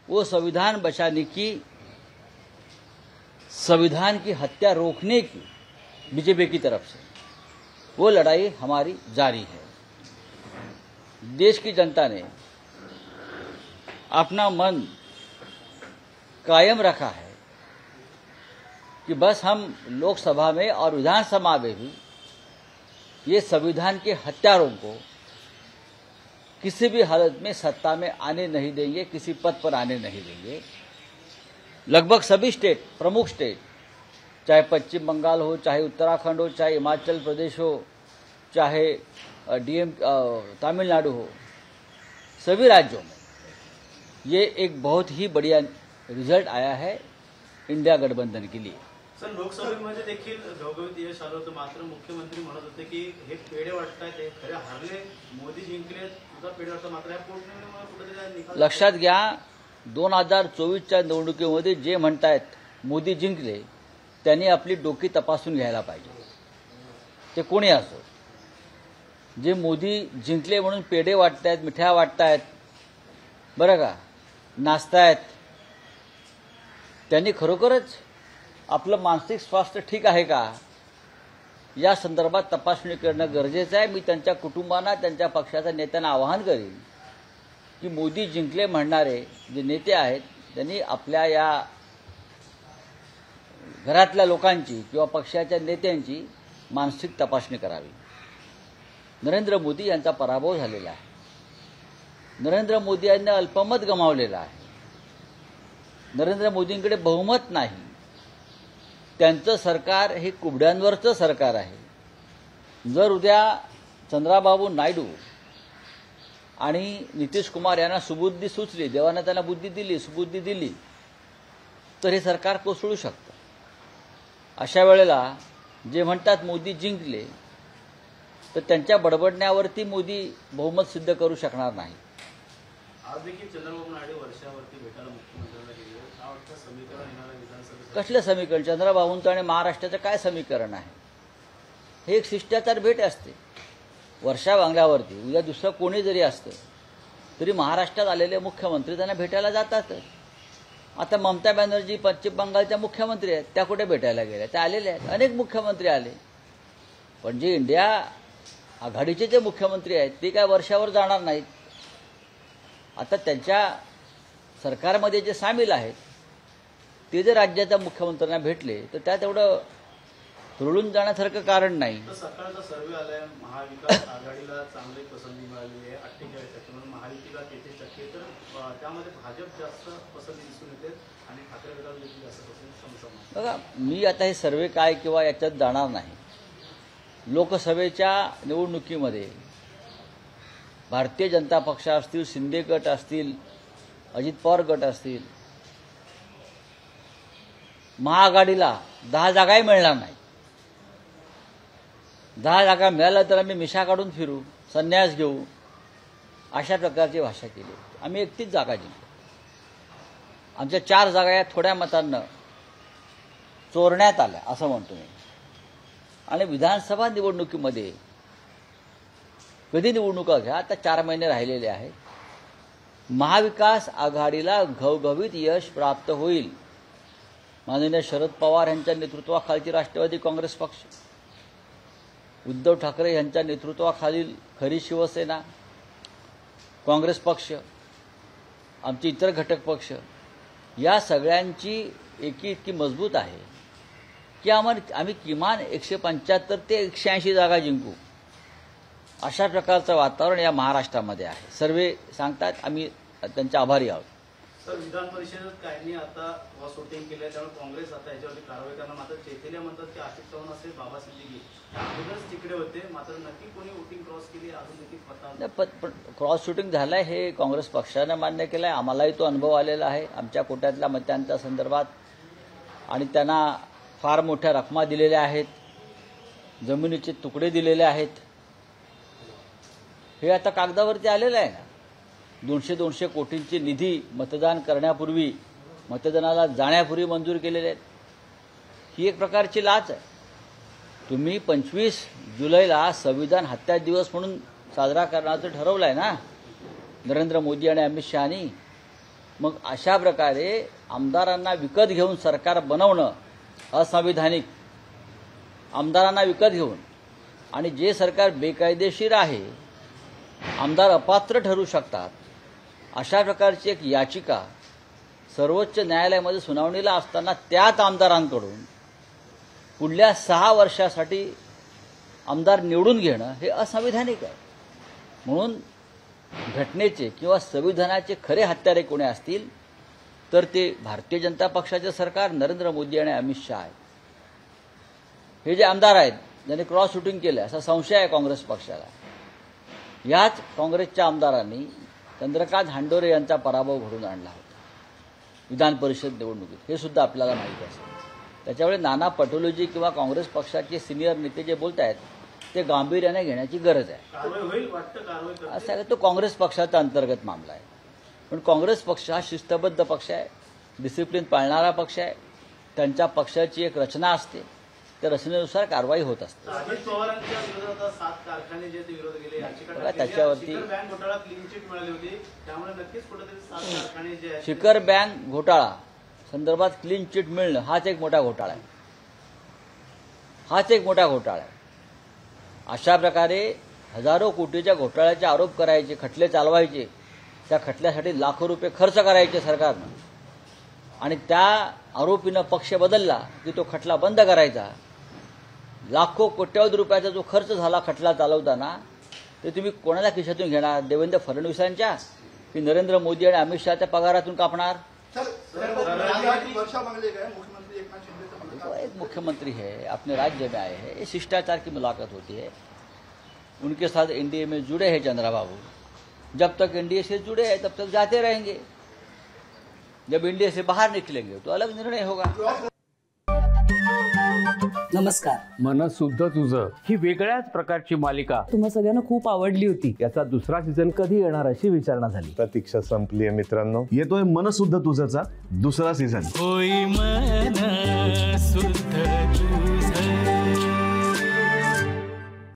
वो संविधान बचाने की, संविधान की हत्या रोकने की बीजेपी की तरफ से वो लड़ाई हमारी जारी है। देश की जनता ने अपना मन कायम रखा है कि बस हम लोकसभा में और विधानसभा में भी ये संविधान के हत्यारों को किसी भी हालत में सत्ता में आने नहीं देंगे, किसी पद पर आने नहीं देंगे। लगभग सभी स्टेट, प्रमुख स्टेट, चाहे पश्चिम बंगाल हो, चाहे उत्तराखंड हो, चाहे हिमाचल प्रदेश हो, चाहे तमिलनाडु हो, सभी राज्यों में ये एक बहुत ही बढ़िया रिझल्ट आया है इंडिया गठबंधन के लिए। सर, लोकसभेमध्ये देखील घवघवीत यश आलं होतं, मात्र मुख्यमंत्री म्हणत होते की हे पेढे वाटतायत, हे खरे हारले, मोदी जिंकले, तुझा पेढे वाटतं, मात्र या पोटनिवडणुकीमुळे कुठेतरी निकाल। लक्षात घ्या, 2024च्या निवडणुकीमध्ये जे म्हणतायत मोदी जिंकले, त्यांनी आपली डोकी तपासून घ्यायला पाहिजे, ते कोणी असो। जे मोदी जिंकले म्हणून पेढे वाटतायत, मिठ्या वाटतायत, बरं का, नाचतायत, त्यांनी खरोखरच आपलं मानसिक स्वास्थ्य ठीक आहे का या संदर्भात तपासणी करणं गरजेचं आहे। मी त्यांच्या कुटुंबांना, त्यांच्या पक्षाच्या नेत्यांना आवाहन करीन की मोदी जिंकले म्हणणारे जे नेते आहेत त्यांनी आपल्या या घरातल्या लोकांची किंवा पक्षाच्या नेत्यांची मानसिक तपासणी करावी। नरेंद्र मोदी यांचा पराभव झालेला आहे। नरेंद्र मोदी यांनी अल्पमत गमावलेलं आहे। नरेंद्र मोदींकडे बहुमत नाही। त्यांचं सरकार हे कुबड्यांवरचं सरकार आहे। जर उद्या चंद्राबाबू नायडू आणि नितीश कुमार यांना सुबुद्धी सुचली, देवाने त्यांना बुद्धी दिली, सुबुद्धी दिली, तर हे सरकार कोसळू शकतं। अशा वेळेला जे म्हणतात मोदी जिंकले, तर त्यांच्या बडबडण्यावरती मोदी बहुमत सिद्ध करू शकणार नाही। आज देखील चंद्रबाबू नायडू वर्षावरती भेटायला मुख्यमंत्र्यांना गेले, काय वाटतं समीकरण येणाऱ्या विधानसभेत? कसलं समीकरण? चंद्रबाबूंचं आणि महाराष्ट्राचं काय समीकरण आहे? हे एक शिष्टाचार भेट असते वर्षा बांगल्यावरती। उद्या दुसरं कोणी जरी असतं तरी महाराष्ट्रात आलेले मुख्यमंत्री त्यांना भेटायला जातातच। आता ममता बॅनर्जी पश्चिम बंगालच्या मुख्यमंत्री आहेत, त्या कुठे भेटायला गेल्या? त्या आलेल्या आहेत, अनेक मुख्यमंत्री आले, पण जे इंडिया आघाडीचे जे मुख्यमंत्री आहेत ते काय वर्षावर जाणार नाहीत। आता त्यांच्या सरकारमध्ये जे सामील आहेत ते जर राज्याच्या मुख्यमंत्र्यांना भेटले तर त्यात एवढं रुळून जाण्यासारखं कारण नाही। सकाळचा सर्व्हे आलाय, महाविकास आघाडीला चांगली पसंती मिळाली आहे 48%, म्हणून महायुतीला 33%, तर त्यामध्ये भाजप जास्त पसंती दिसून येते आणि ठाकरे गटाला देखील जास्त पसंती। बघा, मी आता हे सर्व्हे काय किंवा याच्यात जाणार नाही। लोकसभेच्या निवडणुकीमध्ये भारतीय जनता पक्ष असतील, शिंदे गट असतील, अजित पवार गट असतील, महाआघाडीला 10 जागाही मिळणार नाही। 10 जागा मिळाल्या तर आम्ही मिशा काढून फिरू, संन्यास घेऊ, अशा प्रकारची भाषा केली। आम्ही 31 जागा जिंकलो। आमच्या 4 जागा या थोड्या मतांना चोरण्यात आल्या असं म्हणतो मी। आणि विधानसभा निवडणुकीमध्ये कधी निवडणुका घ्या, आता 4 महिने राहिलेले आहेत, महाविकास आघाडीला घवघवीत यश प्राप्त होईल। माननीय शरद पवार यांच्या नेतृत्वाखालची राष्ट्रवादी काँग्रेस पक्ष, उद्धव ठाकरे यांच्या नेतृत्वाखालील खरी शिवसेना, काँग्रेस पक्ष, आमचे इतर घटक पक्ष, या सगळ्यांची एकी इतकी मजबूत आहे की आम्ही किमान 175 ते 180 जागा जिंकू, अशा प्रकारचं वातावरण या महाराष्ट्रामध्ये आहे। सर्वे सांगतात, आम्ही त्यांचे आभारी आहोत। सर, विधान परिषदेत काहींनी आता क्रॉस वोटिंग केलं, त्यामुळे काँग्रेस आता याच्यावरती कारवाई करणार। मात्र चैतन्य म्हणतात की आशिष चव्हाण असेल, बाबा सिद्दीकी अगोदरच तिकडे होते, मात्र नक्की कोणी वोटिंग क्रॉस केली अजून देखील पता। क्रॉस शूटिंग झालंय हे काँग्रेस पक्षानं मान्य केलंय, आम्हालाही तो अनुभव आलेला आहे आमच्या कोट्यातल्या मतांच्या संदर्भात, आणि त्यांना फार मोठ्या रकमा दिलेल्या आहेत, जमिनीचे तुकडे दिलेले आहेत। हे आता कागदावरती आलेलं आहे ना। 200 कोटींची निधी मतदान करण्यापूर्वी, मतदानाला जाण्यापूर्वी मंजूर केलेले आहेत। ही एक प्रकारची लाच आहे। तुम्ही 25 जुलैला संविधान हत्या दिवस म्हणून साजरा करण्याचं ठरवलं आहे ना नरेंद्र मोदी आणि अमित शहानी, मग अशा प्रकारे आमदारांना विकत घेऊन सरकार बनवणं असंविधानिक. आमदारांना विकत घेऊन आणि जे सरकार बेकायदेशीर आहे, आमदार अपात्र ठरू शकतात, अशा प्रकारची एक याचिका सर्वोच्च न्यायालयामध्ये सुनावणीला असताना त्याच आमदारांकडून पुढल्या 6 वर्षासाठी आमदार निवडून घेणं हे असंविधानिक आहे. म्हणून घटनेचे किंवा संविधानाचे खरे हत्यारे कोणी असतील तर ते भारतीय जनता पक्षाचे सरकार, नरेंद्र मोदी आणि अमित शहा आहेत. हे जे आमदार आहेत ज्यांनी क्रॉस शूटिंग केलं असा संशय आहे काँग्रेस पक्षाला. याच काँग्रेसच्या आमदारांनी चंद्रकांत हांडोरे यांचा पराभव घडवून आणला होता विधान परिषद निवडणुकीत, हे सुद्धा आपल्याला माहिती असेल. त्याच्यामुळे नाना पटोलेजी किंवा काँग्रेस पक्षाचे सिनियर नेते जे बोलत आहेत ते गांभीर्याने घेण्याची गरज आहे. कारवाई होईल वाटतं, कारवाई करतील. असं आहे, तो काँग्रेस पक्षाचा अंतर्गत मामला आहे. पण काँग्रेस पक्ष हा शिस्तबद्ध पक्ष आहे, डिसिप्लिन पाळणारा पक्ष आहे. त्यांच्या पक्षाची एक रचना असते, त्या रचनेनुसार कारवाई होत असते. अजित पवारांच्या विरोधात 7 कारखाने जे ते विरोध केले, याचिका बघा, टाकली. त्याच्यावरती शिखर बँक घोटाळा क्लीन चिट मिळाली होती, त्यामुळे नक्कीच कुठेतरी 7 कारखाने जे आहेत शिखर बँक घोटाळा संदर्भात क्लीन चिट मिळणं हाच एक मोठा घोटाळा आहे. हाच एक मोठा घोटाळा आहे. अशा प्रकारे हजारो कोटीच्या घोटाळ्याचे आरोप करायचे, खटले चालवायचे, त्या खटल्यासाठी लाखो रुपये खर्च करायचे सरकारनं, आणि त्या आरोपीनं पक्ष बदलला की तो खटला बंद करायचा. लाखो कोट्यवधी रुपयाचा जो खर्च झाला खटला चालवताना, ते तुम्ही कोणाच्या खिशातून घेणार? देवेंद्र फडणवीसांच्या की नरेंद्र मोदी आणि अमित शहाच्या पगारातून कापणार? वो एक मुख्यमंत्री है, अपने राज्य में आए हैं, ये शिष्टाचार की मुलाकात होती है. उनके साथ एनडीए में जुड़े हैं चंद्रबाबू. जब तक एनडीए से जुड़े हैं तब तक जाते रहेंगे. जब एनडीए से बाहर निकलेंगे तो अलग निर्णय होगा. नमस्कार. मन शुद्ध तुझं ही वेगळ्याच प्रकारची मालिका तुम्हा सगळ्यांना खूप आवडली होती. याचा दुसरा सीझन कधी येणार अशी विचारणा झाली. प्रतीक्षा संपली आहे मित्रांनो. येतोय मनसुद्ध तुझचा दुसरा सीझन. होई मन शुद्ध तुझं.